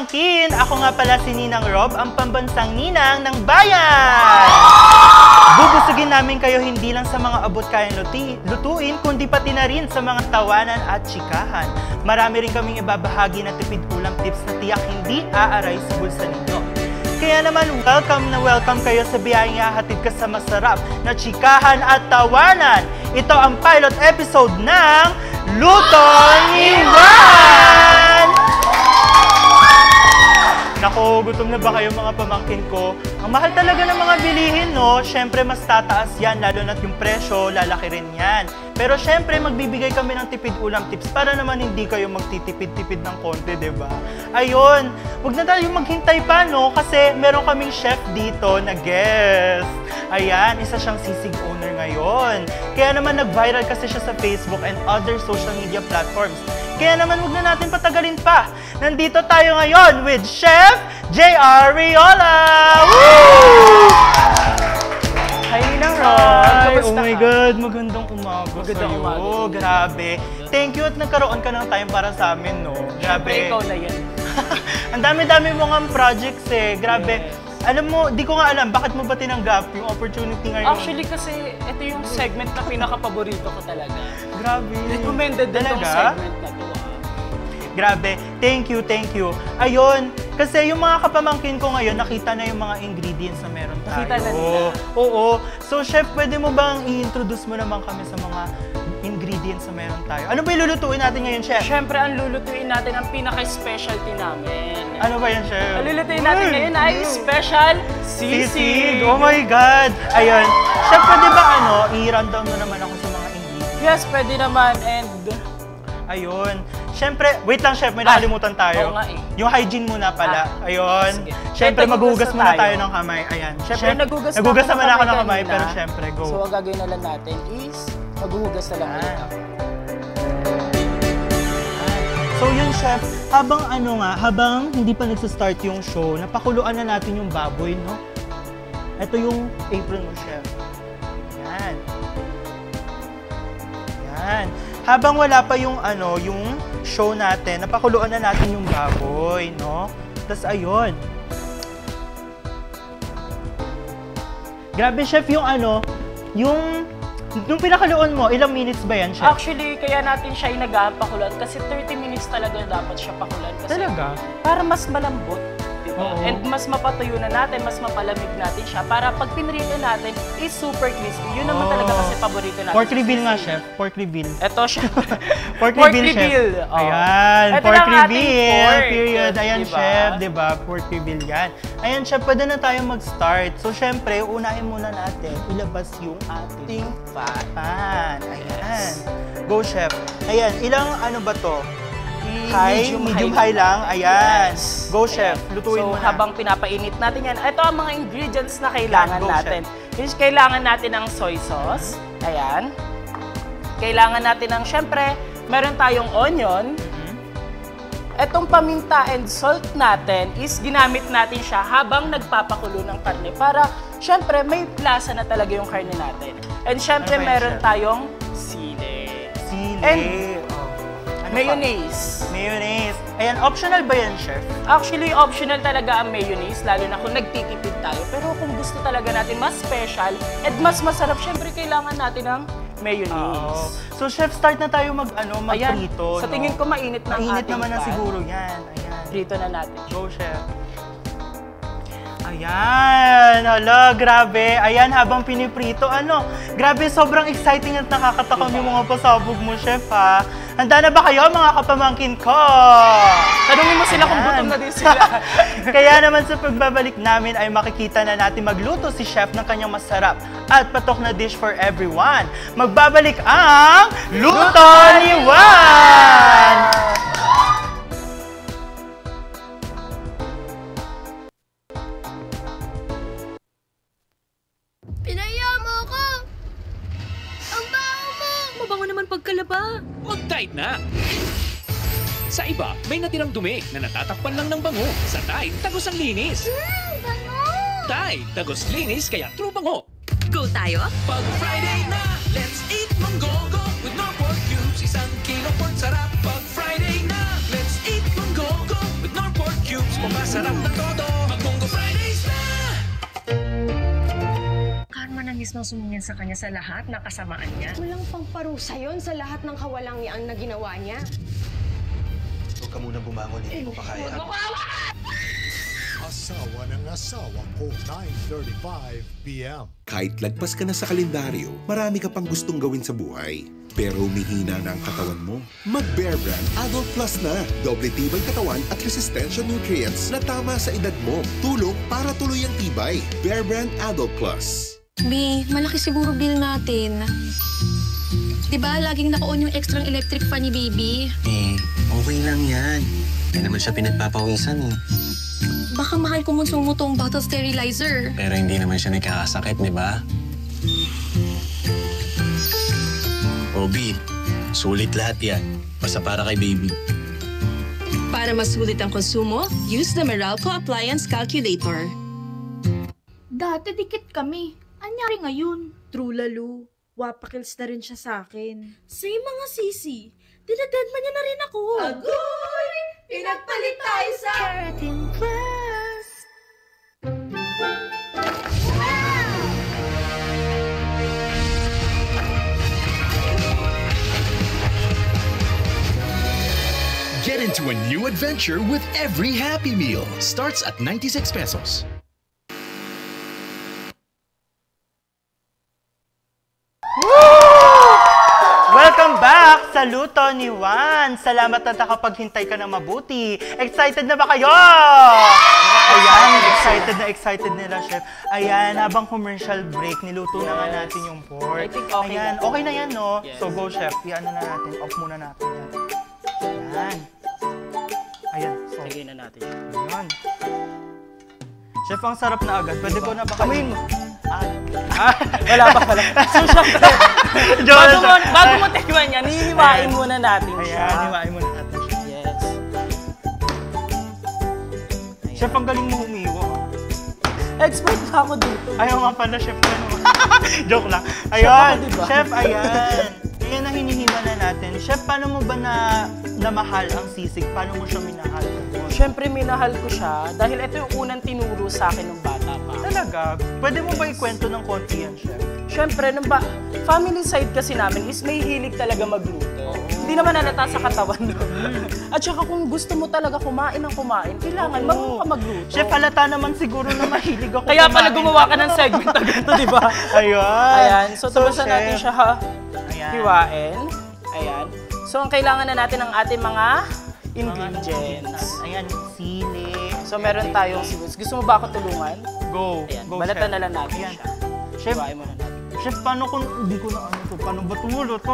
kapamangkin! Ako nga pala si Ninang Rob, ang pambansang ninang ng bayan! Bubusugin namin kayo hindi lang sa mga abot kayang lutuin, kundi pati na rin sa mga tawanan at chikahan. Marami rin kaming ibabahagi na tipid ulam tips na tiyak hindi aaray sa bulsa ninyo. Kaya naman, welcome kayo sa biyayang ihahatid ka sa masarap na chikahan at tawanan. Ito ang pilot episode ng Luto ni Juan! Nako, gutom na ba kayo mga pamangkin ko? Ang mahal talaga ng mga bilihin, no? Siyempre, mas tataas yan, lalo na't yung presyo, lalaki rin yan. Pero siyempre, magbibigay kami ng tipid ulam tips para naman hindi kayo magtitipid-tipid ng konti, diba? Ayun, huwag na tayo maghintay pa, no? Kasi meron kaming chef dito na guest. Ayan, isa siyang sisig owner ngayon. Kaya naman nag-viral kasi siya sa Facebook and other social media platforms. Kaya naman huwag na natin patagalin pa. Nandito tayo ngayon with Chef J.R. Riola! Woo! Hi, Ninang Roy! Oh my God, magandang umaga sa'yo. Grabe. Thank you at nagkaroon ka ng time para sa amin, no? Grabe. Siyempre, ikaw na yan. Ang dami-dami mo nga projects eh. Grabe. Alam mo, di ko nga alam, bakit mo ba tinanggap yung opportunity ngayon? Actually, kasi ito yung segment na pinaka-paborito ko talaga. Grabe. Recommended din yung segment na to. Grabe. Thank you, thank you. Ayun, kasi yung mga kapamangkin ko ngayon, nakita na yung mga ingredients na meron tayo. Nakita na nila. Oo. So, Chef, pwede mo bang i-introduce mo naman kami sa mga ingredients na meron tayo? Ano ba yung lulutuin natin ngayon, Chef? Siyempre, ang lulutuin natin ang pinaka-specialty namin. Ano ba yan, Chef? Ang lulutuin natin ngayon ay special sisig. Oh my God! Ayun. Chef, pwede ba i-rundown mo naman ako sa mga ingredients? Yes, pwede naman. And ayun. Siyempre, wait lang, Chef, may nakalimutan tayo. Oo nga eh. Yung hygiene muna pala. Ayun. Sige. Siyempre, maghugas muna tayo ng kamay. Ayan. Siyempre, nagugas naman ako ng kamay, pero siyempre, go. So, ang gagawin na lang natin is maghuhugas na lang ulit ako. So yun, Chef, habang hindi pa nagsistart yung show, napakuluan na natin yung baboy, no? Ito yung apron mo, Chef. Yan. Yan. Habang wala pa yung yung show natin, napakuluan na natin yung baboy, no? Tapos ayun. Grabe, Chef, yung pinakaluan mo, ilang minutes ba yan, Chef? Actually, kaya natin siya inagapakulan kasi 30 minutes talaga dapat siya pakulan. Kasi talaga? Para mas malambot. Diba? And mas mapatuyo na natin, mas mapalamig natin siya para pag pinrito natin is super crispy. Yun naman talaga kasi paborito natin. Pork reveal nga, Chef. Pork reveal. Ito siya. Pork reveal, Chef. Oh. Ayan, ito pork reveal. pork. Period. Ayan, diba? Chef. Diba? Pork reveal yan. Ayan, Chef, pwede na tayo mag-start. So, syempre, unahin muna natin ilabas yung ating pan. Ayan. Go, Chef. Ayan, ilang ba to? High, medium high lang. Ayan. Yes. Go, Chef. Lutuin mo na. So, habang pinapainit natin yan, ito ang mga ingredients na kailangan natin. Chef. Kailangan natin ng soy sauce. Ayan. Kailangan natin ng, syempre, meron tayong onion. Etong paminta and salt natin is ginamit natin siya habang nagpapakulo ng karne para, syempre, may plasa na talaga yung karne natin. And syempre, meron tayong sili. And mayonnaise. Mayonnaise. Ayan, optional ba yan, Chef? Actually, optional talaga ang mayonnaise, lalo na kung nagtitipid tayo. Pero kung gusto talaga natin mas special at mas masarap, syempre kailangan natin ng mayonnaise. So, Chef, start na tayo mag-prito. Sa tingin ko, mainit na ang mainit ating naman na pan. siguro yan. Ayan. Prito na natin. Go, Chef. Ayan, hala, grabe. Ayan, habang piniprito, grabe, sobrang exciting at nakakatakam yung mga pasabog mo, Chef, ha? Handa na ba kayo, mga kapamangkin ko? Tanungin mo sila kung gutom na din sila. Kaya naman sa pagbabalik namin ay makikita na natin magluto si Chef ng kanyang masarap at patok na dish for everyone. Magbabalik ang Luto ni Juan! Pinaya mo ako! Ang baho mo! Mabango naman pagkalaba. Mag-Tide na! Sa iba, may natirang dumi na natatakpan lang ng bango. Sa Tide, tagos ang linis. Bango! Tide, tagos linis kaya true bango. Go tayo? Pag Friday na, let's eat monggogo with no pork cubes. 1 kilo pork sarap. Pag Friday na, let's eat monggogo with no pork cubes. Masarap na todo, mag-Munggo Fridays na! Karma na mismo sumungin sa kanya sa lahat ng kasamaan niya. Walang pangparusa yon sa lahat ng kawalang niyaang na ginawa niya. Huwag ka muna bumangon, hindi mo pa kaya. Asawa ng Asawa ko, 9:35 p.m. Kahit lagpas ka na sa kalendaryo, marami ka pang gustong gawin sa buhay. Pero humihina na ang katawan mo. Mag-Bear Brand Adult Plus na. Doble tibay katawan at resistensya nutrients na tama sa edad mo. Tulong para tuloy ang tibay. Bear Brand Adult Plus. B, malaki siguro bill natin. Diba, laging naka-on yung extra electric fan ni baby? Okay lang yan. Hindi naman siya pinagpapawisan eh. Baka mahal kumonsumo tong bottle sterilizer. Pero hindi naman siya nagkakasakit, di ba? Obi, sulit lahat yan. Basta para kay baby. Para masulit ang konsumo, use the Meralco Appliance Calculator. Dati dikit kami. Anyari ngayon? True lalo. Wapakils na rin siya sa akin. Same mga sisi. Dinadedma niya na rin ako. Agoy! Pinagpalit tayo sa Keratin Plus! Get into a new adventure with every Happy Meal. Starts at 96 pesos. Welcome back sa Luto ni Juan. Salamat na nakapaghintay ka ng mabuti. Excited na ba kayo? Ayan, excited nila, Chef. Ayan, habang commercial break, niluto na nga natin yung pork. I think okay Ayan, na. okay na yan, no? Yes. So go, Chef. Iyan na natin. Off muna natin yan. Ayan. Ayan. So, Sige na natin. ayan. Chef, ang sarap na agad. Pwede ko na ba Amoyin mo. Wala pa pala. So, syempre, bago mo tikman yan, hihiwain muna natin siya. Ayan, hiwain muna natin siya. Yes. Chef, ang galing mo humiwa. Expert na ako dito. Ayaw nga pala, Chef. Joke lang. Ayun, Chef ako, diba? Chef, ayan. Ayan na hinihima na natin. Chef, paano mo ba namahal ang sisig? Paano mo siya minahal? Siyempre, minahal ko siya dahil ito yung unang tinuro sa akin ng bata pa. Talaga? Pwede mo ba ikwento ng konti yan, Chef? Siyempre, family side kasi namin is may hilig talaga magluto. Hindi naman halata sa katawan doon. At saka kung gusto mo talaga kumain ng kumain, kailangan marunong ka magluto. Chef, halata naman siguro na mahilig ako Kaya kumain. pala gumawa ka ng segment na ganito, di ba? Ayan. Ayan. So, tabasan Chef, natin siya hiwain. Ayan. So, ang kailangan na natin ng ating mga ingredients. Ayan, sili. So, meron tayong sibuyas. Gusto mo ba ako tulungan? Go. Ayan. Go, Balatan Chef. na lang natin Ayan. siya. Chef, Hiwain muna natin. Chef, paano kung hindi ko na ano to? Paano ba tumuluto?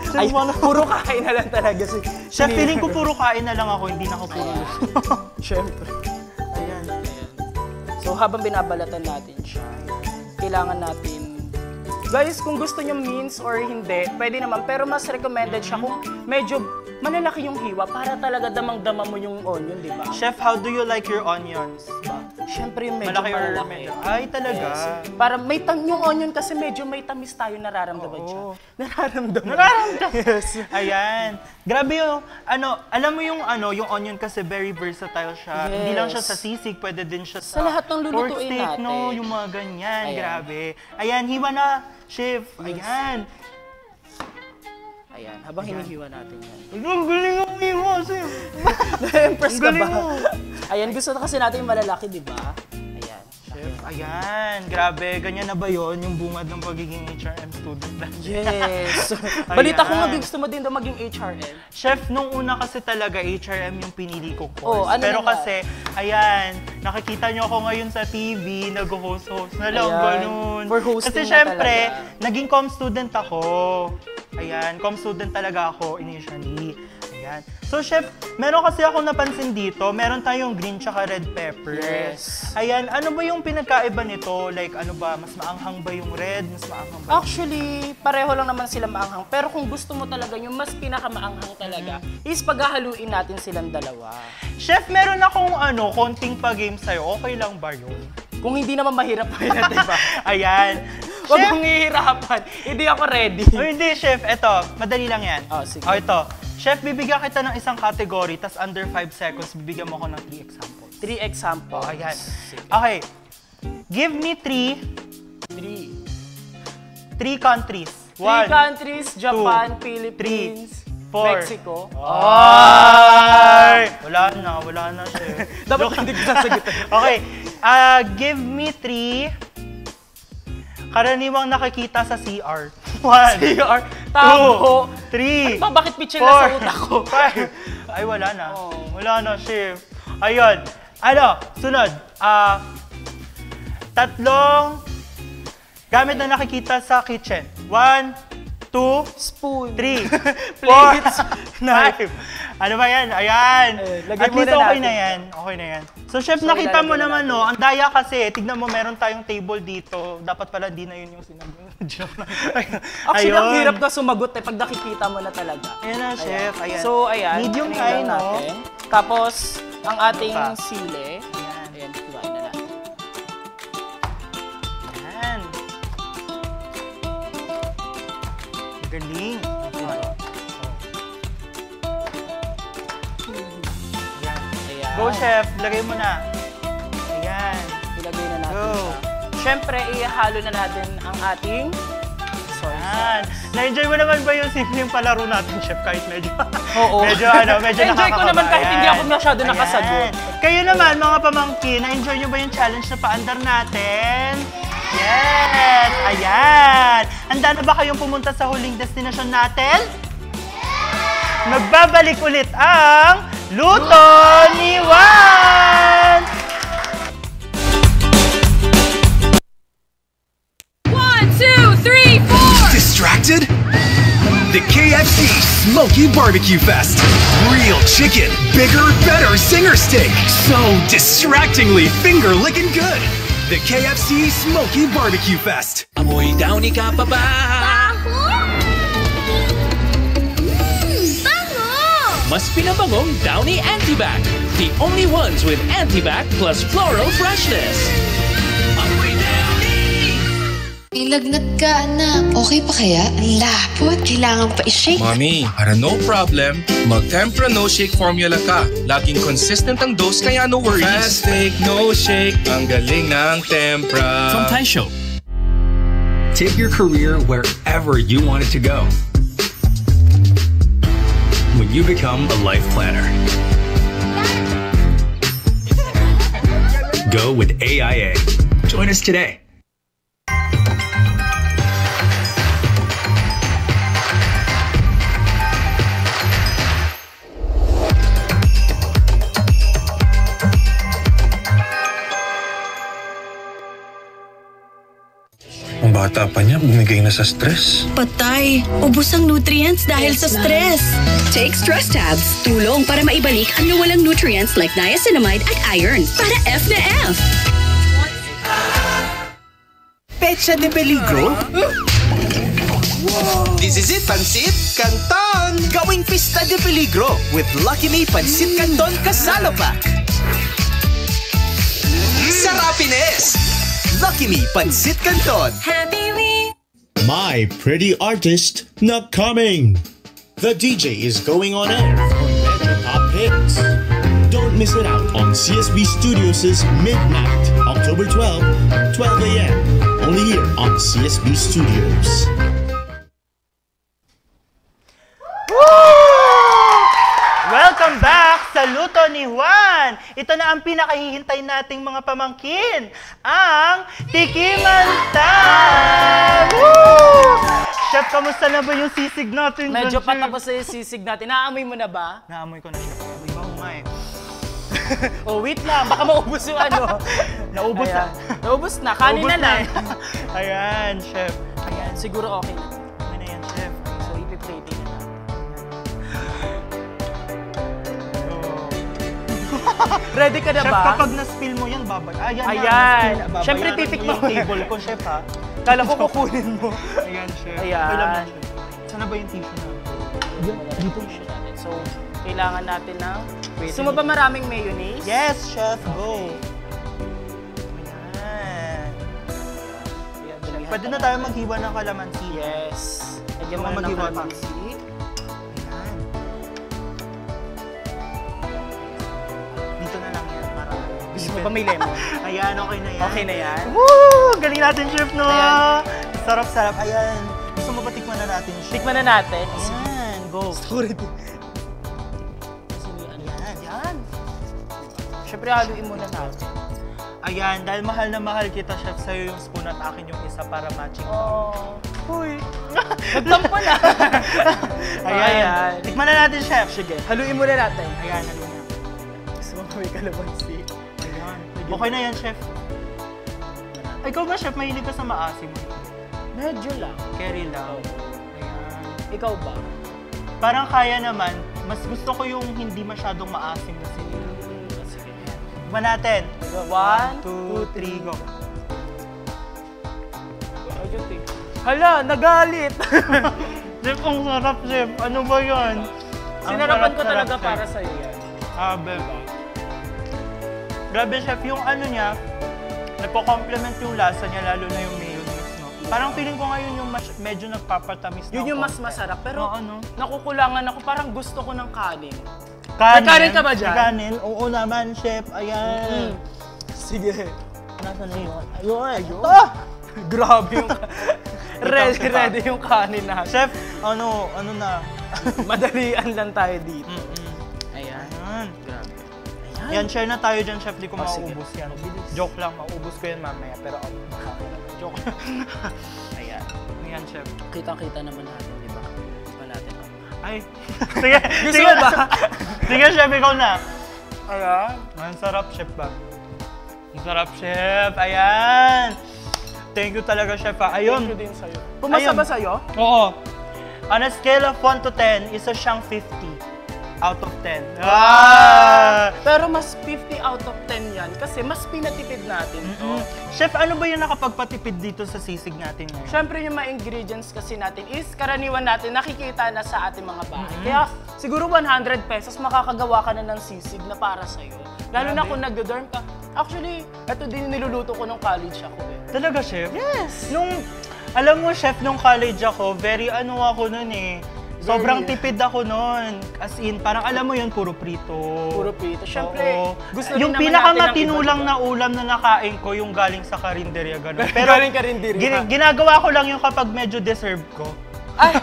Chef, Ay, paano? puro kain na lang talaga. Chef, feeling ko puro kain na lang ako, hindi na ako puro luto. Siyempre. Ayan. So, habang binabalatan natin siya, kailangan natin... Guys, kung gusto nyo mince or hindi, pwede naman. Pero mas recommended siya kung medyo malalaki yung hiwa para talaga damang-dama mo yung onion, di ba? Chef, how do you like your onions? Siyempre yung medyo Malaki or malalaki. medyo? Ay, talaga? Yes. Para yung onion kasi medyo may tamis tayo nararamdaman siya. Nararamdaman. Yes. Ayan. Grabe yung, alam mo yung yung onion kasi very versatile siya. Yes. Hindi lang siya sa sisig, pwede din siya Sa lahat ng lulutuin pork steak, natin. no? Yung mga ganyan. Ayan. Grabe. Ayan, hiwa na, Chef. Ayan. Ayan, habang hinihiwa natin yan. Ang galing ang hiwa, Chef. Na-impress ka galing ba? mo. Ayan, gusto na kasi natin yung malalaki, di ba? Ayan. Chef, ayan. Grabe, ganyan na ba yon yung bungad ng pagiging HRM student? Yes. Balita ko nga Ayan. gusto mo din daw maging HRM. Chef, nung una kasi talaga HRM yung pinili ko course. Oh, ano Pero naman? kasi, ayan, nakikita nyo ako ngayon sa TV, nag-host-host na lang, Ayan, ganun. for hosting Kasi na syempre, talaga. naging com student ako. Ayan, com student talaga ako initially. Ayan. So, Chef, meron kasi ako napansin dito, meron tayong green tsaka red peppers. Yes. Ayan, ano ba yung pinagkaiba nito? Like, ano ba, mas maanghang ba yung red? Mas maanghang ba? Actually, pareho lang naman sila maanghang. Pero kung gusto mo talaga yung mas pinakamaanghang talaga, is paghahaluin natin silang dalawa. Chef, meron akong konting pa-game sa'yo. Okay lang ba yun? Kung hindi naman mahirap pa yun, di ba? Ayan. Huwag Chef, mong hihirapan. Hindi ako ready. oh, hindi, Chef. Eto, madali lang yan. Oh, sige. Oh, ito. Chef, bibigyan kita ng isang category, tas under 5 seconds, bibigyan mo ako ng 3 examples. 3 examples. Oh, ayan. Okay. Give me 3 countries. 3 countries, Japan, Philippines, 4. Mexico. Ay! Wala na, chef. Dapat hindi ko sasagutin. Okay. Give me 3 karaniwang nakikita sa CR. 1, CR, tabo, 2, 3, bakit pichil na sa utak ko? 5. Ay, wala na. Wala na, chef. Ayun. Sunod. 3 gamit na nakikita sa kitchen. 1, 2, spoon, 3, plates, 4, 5. Ano ba yan? Ayan. Lagay At least muna okay natin. na yan. Okay na yan. So, chef, So, nakita mo ilalagay na naman, natin. no? Ang daya kasi. Tignan mo, meron tayong table dito. Dapat pala, di na yun yung sinabi. Joke lang. Actually, ang Ayun. hirap na sumagot pag nakikita mo na talaga. Ayan na, chef. Ayan. So, ayan. Medium ano high, lang no? natin. Tapos, ang ating Ano pa? sili. Ayan, kuhain na natin. Ayan. Galing. Ayan. Go, chef. Lagay mo na. Ayan. Ilagay na natin Go. siya. Siyempre, ihalo na natin ang ating soy Ayan. sauce. Na-enjoy mo naman ba yung simpleng palaro natin, chef? Kahit medyo... Oo. medyo Enjoy ko nakakakaba. naman kahit hindi ako Ayan. masyado nakasagot. Ayan. Kayo naman, mga pamangkin, na-enjoy nyo ba yung challenge na paandar natin? Yes! Ayan! Handa na ba kayong pumunta sa huling destinasyon natin? Magbabalik ulit ang Luto ni Juan! 1, 2, 3, 4! Distracted? The KFC Smoky Barbecue Fest. Real chicken, bigger, better singer steak. So distractingly finger-licking good. The KFC Smoky Barbecue Fest. Amoy Downy ka pa ba? Mas pinabangong Downy Antibac. The only ones with Antibac plus floral freshness. Amoy Downy! Nilagnat ka, anak. Okay pa kaya? Ang lapot. Kailangan pa i-shake. Mami, para no problem, mag-Tempra No Shake formula ka. Laging consistent ang dose kaya no worries. Fast take, no shake. Ang galing ng Tempra. From Taisho. Take your career wherever you want it to go. When you become a life planner. Go with AIA. Join us today. Ang bata pa niya, bumigay na sa stress. Patay! Ubus ang nutrients dahil sa stress. Take stress tabs. Tulong para maibalik ang nawalang nutrients like niacinamide at iron. Para F na F. Pecha de peligro? This is it, Pansit Canton! Gawing pista de peligro with Lucky Me Pansit Canton Kasalo Pack. Sarapines! Lucky Me Pansit Canton. Happy We! My Pretty Artist not coming. The DJ is going on air for Mega Top Hits. Don't miss it out on CSB Studios' Midnight, October 12, 12 a.m. Only here on CSB Studios. Welcome back sa Luto ni Juan! Ito na ang pinakahihintay nating mga pamangkin, ang Tikiman Time! Woo! Chef, kamusta na ba yung sisig natin? Medyo patapos na yung sisig natin. Naamoy mo na ba? Naamoy ko na siya. Amoy ba nga eh. Oh, wait lang. Baka maubos yung ano. Naubos na. Naubos na. Kanin Naubos na lang. Ayan, chef. Ayan, siguro okay na. Okay na yan, chef. So, ipiplating na lang. Ready ka na Chef, ba? kapag na-spill mo yan, babay. Ayan. Ayan. Na, Siyempre, babayaran titikman mo mo. yung table ko, chef, ha? Kala ko kukunin mo. Ayan, chef. Ayan. Okay lang yan, chef. Saan na ba yung tissue na? Dito natin. So, kailangan natin ng... Gusto mo ba maraming mayonnaise? Yes, chef. Go. Ayan. Pwede na tayo maghiwa ng kalamansi. Yes. Lagyan mo na ng maghiwa pa. kalamansi. Ayan. mo ba may lemon? Ayan, okay na yan. Okay na yan? Woo! Galing natin, chef, no? Ayan. Sarap-sarap. Ayan. Gusto mo ba tikman na natin, chef? Tikman na natin. Ayan, go. Sorry. Ayan. Siyempre, haluin muna natin. Ayan, dahil mahal na mahal kita, chef, sa'yo yung spoon at akin yung isa para matching. Oh. Uy. Nagtampo na. Ayan. Tikman na natin, chef. Sige, haluin muna natin. Ayan, haluin na. Gusto mo may kalamansi. Ayan. Okay na yan, chef. Ikaw ba, chef, mahilig ka sa maasim? Medyo lang. Carry lang. Ayan. Ikaw ba? Parang kaya naman. Mas gusto ko yung hindi masyadong maasim na sila. Sige. Tikman natin. 1, 2, 3, go. Hala, nagalit! Chef, ang sarap, chef. Ano ba yun? Sinarapan ko talaga para sa'yo yan. Grabe ba? Grabe, chef. Yung ano niya, nagpo-complement yung lasa niya, lalo na yung mayonnaise, no? Parang feeling ko ngayon yung medyo nagpapatamis. Yun yung mas masarap. Pero ano? nakukulangan ako. Parang gusto ko ng kanin. Kanin? May kanin ka ba dyan? Kanin? Oo naman, chef. Ayan. Sige. Nasaan na yun? Ayun. Ah! Grabe yung... ready yung kanin na. Chef, ano na? Madalian lang tayo dito. Ayan. Grabe. Yan, share na tayo dyan, chef. Di ko mauubos yan. Joke lang, mauubos ko yan mamaya. Pero, joke. Ayan. Ayan, chef. Kitang-kita naman natin, di ba? Diba natin? Ay. Sige. Gusto mo ba? Sige, chef, ikaw na. Ayan. Ang sarap, chef ba? Ang sarap, chef. Ayan. Thank you talaga, chef. Ayun. Thank you din sa'yo. Pumasa ba sa'yo? Oo. On a scale of 1 to 10, isa siyang 50 out of 10. Pero mas 50 out of 10 yan kasi mas pinatipid natin to. Chef, ano ba yung nakapagpatipid dito sa sisig natin ngayon? Siyempre yung mga ingredients kasi natin is karaniwan natin nakikita na sa ating mga bahay. Kaya siguro 100 pesos makakagawa ka na ng sisig na para sa'yo. Lalo na kung nag-dorm ka. Actually, ito din niluluto ko nung college ako eh. Talaga, chef? Yes! Alam mo, chef, nung college ako, very ako nun eh. Sobrang tipid ako nun. As in, parang alam mo yun, puro prito. Puro prito. Siyempre, gusto rin yung naman pinakamatinulang na ulam na nakain ko, yung galing sa karinderya, gano'n. Pero galing karinderya. Ginagawa ko lang yung kapag medyo deserve ko. Ay!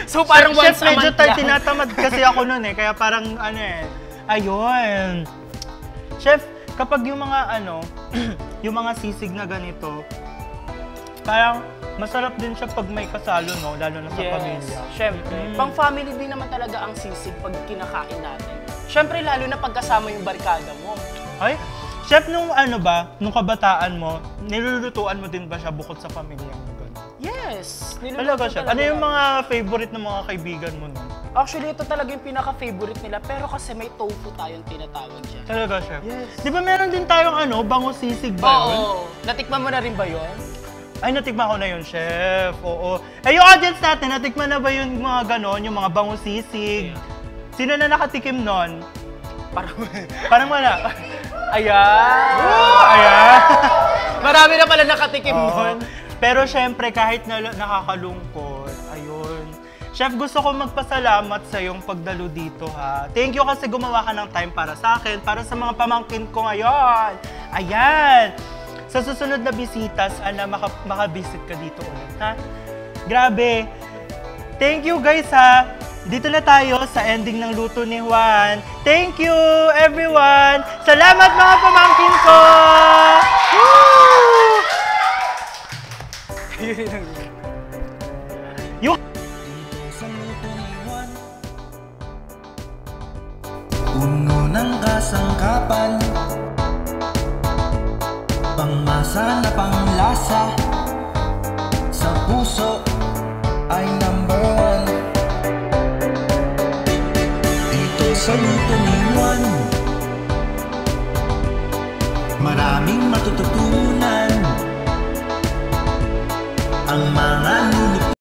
So parang chef, once a month medyo tinatamad kasi ako nun eh. Kaya parang ayun. Chef, kapag yung mga yung mga sisig na ganito, parang masarap din siya pag may kasalo, no? Lalo na sa pamilya. Siyempre. Pang-family din naman talaga ang sisig pag kinakain natin. Siyempre, lalo na pagkasama yung barkada mo. Ay, chef, nung nung kabataan mo, nilulutuan mo din ba siya bukod sa pamilya mo? Yes! Talaga, chef. Ano yung mga favorite ng mga kaibigan mo nun? Actually, ito talaga yung pinaka-favorite nila, pero kasi may tofu tayong tinatawag dyan. Talaga, chef? Yes. Di ba meron din tayong bango sisig ba yun? Oo. Natikman mo na rin ba yun? Ay, natikman ko na yun, chef. Oo. Eh, yung audience natin, natikman na ba yung mga ganon, yung mga bango sisig? Sino na nakatikim nun? Parang wala. Ayan! Ayan! Marami na pala nakatikim nun. Pero syempre, kahit na nakakalungkot, ayun. Chef, gusto ko magpasalamat sa iyong pagdalo dito, ha. Thank you kasi gumawa ka ng time para sa akin, para sa mga pamangkin ko ngayon. Ayan! Sa susunod na bisita, sana makabisit ka dito ulit, ha? Grabe! Thank you, guys, ha! Dito na tayo sa ending ng luto ni Juan. Thank you, everyone! Salamat, mga pamangkin ko! Woo! Yung puno ng kasangkapan, pangmasa na panglasa, sa puso ay #1. Dito sa luto ni Juan, maraming matututunan. Ang mga